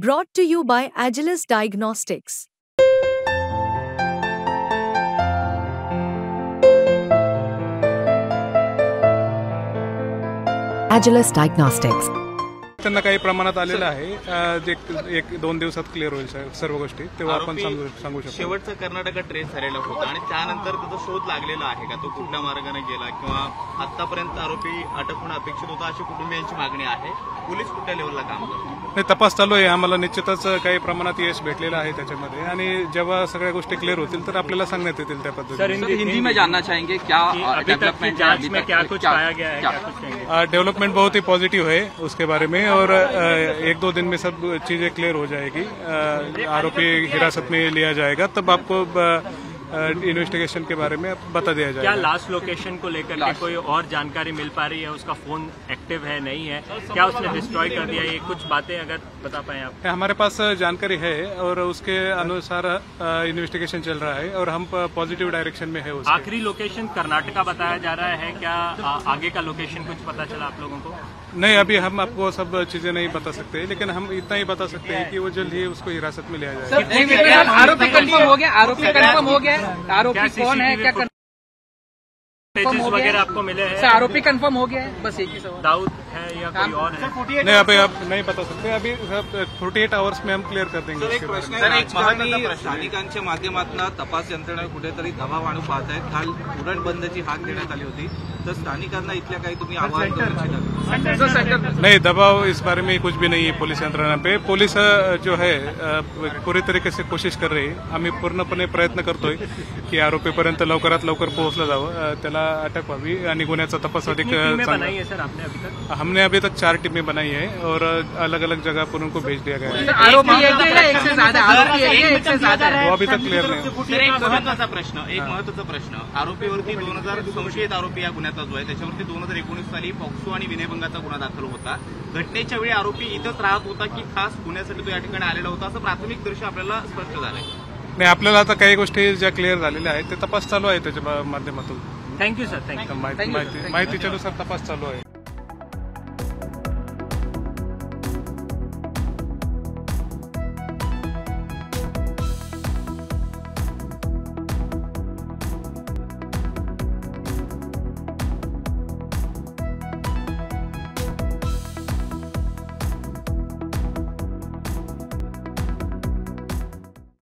Brought to you by Agilus Diagnostics. Agilus Diagnostics. त्यांना काही प्रमाणात आलेलं आहे जे एक दोन दिवसात क्लिअर होईल सर्व गोष्टी तेव्हा आपण सांगू शकतो. शेवटचा कर्नाटकात ट्रेस झालेला होता आणि त्यानंतर त्याचा शोध लागलेला आहे का, तो कुठल्या मार्गाने गेला किंवा आतापर्यंत आरोपी अटक होणं अपेक्षित होतं अशी कुटुंबियांची मागणी आहे. पोलीस कुठल्या लेवलला काम करतात? नाही, तपास चालू आहे. आम्हाला निश्चितच काही प्रमाणात यश भेटलेलं आहे त्याच्यामध्ये आणि जेव्हा सगळ्या गोष्टी क्लिअर होतील तर आपल्याला सांगण्यात येतील त्या पद्धतीने. हिंदी में जानना चाहेंगे क्या डेवलपमेंट जांच में क्या कुछ पाया गया है, क्या कुछ कहेंगे? डेवलपमेंट बहुत ही पॉजिटिव है उसके बारे में और एक दो दिन में सब चीजें क्लियर हो जाएगी. आरोपी हिरासत में लिया जाएगा तब आपको इन्वेस्टिगेशन के बारे में बता दिया जाएगा. क्या लास्ट लोकेशन को लेकर के कोई और जानकारी मिल पा रही है? उसका फोन एक्टिव है नहीं है, क्या उसने डिस्ट्रॉय कर दिया? ये कुछ बातें अगर बता पाए आप. हमारे पास जानकारी है और उसके अनुसार इन्वेस्टिगेशन चल रहा है और हम पॉजिटिव डायरेक्शन में है. आखिरी लोकेशन कर्नाटका बताया जा रहा है, क्या आगे का लोकेशन कुछ पता चला आप लोगों को? नहीं, अभी हम आपको सब चीजें नहीं बता सकते, लेकिन हम इतना ही बता सकते हैं कि वो जल्द ही उसको हिरासत में लिया जाएगा. आरोपी कंफर्म हो गया, आरोपी कंफर्म हो गया, आरोपी कौन है, क्या वगैरह आपको मिले हैं? आरोपी कंफर्म हो गया है, बस एक ही सवाल. दाऊद है या कोई और है? नहीं, अभी आप नहीं बता सकते. अभी 48 आवर्स में हम क्लियर कर देंगे. एक महत्त्वाचा स्थानिकांच्या माध्यमातून तपास यंत्रणा कुठेतरी दबाव आणू पाहत आहेत. काल उरण बंदची हाक देण्यात आली होती, तर स्थानिकांना इथल्या काही तुम्ही आवाहन करू इच्छिता? नहीं, दबाव इस बारे में कुछ भी नहीं है पुलिस यंत्रणा पे. पुलिस जो है पूरी तरीके से कोशिश कर रही है. आम्ही पूर्णपणे प्रयत्न करतोय की आरोपीपर्यंत लवकरात लवकर पोहोचलं जावं, त्याला अटक व्हावी आणि गुन्ह्याचा तपास अधिक बनाई है सर आपने अभी तक? हमने अभी तक 4 टीमें बनाई है और अलग अलग जगह पर उनको भेज दिया गया है. आरोपी एक से ज्यादा, आरोपी एक से ज्यादा है. वो अभी तक क्लियर नहीं. एक महत्वाचा प्रश्न, आरोपीवरती 2000 संशयित आरोपी या गुन्ह्याचा जो आहे त्याच्यावरती 2019 साली पॉक्सो आणि विनयभंगाचा गुन्हा दाखल होता. घटनेच्या वेळी आरोपी इथंच राहत होता की खास गुन्ह्यासाठी तो या ठिकाणी आलेला होता, असं प्राथमिक दृश्य आपल्याला स्पष्ट झालंय. नाही, आपल्याला आता काही गोष्टी ज्या क्लिअर झालेल्या आहेत ते तपास चालू आहे त्याच्या माध्यमातून. Thank you sir, thank you. माहितीच्यानुसार तपास चालू आहे.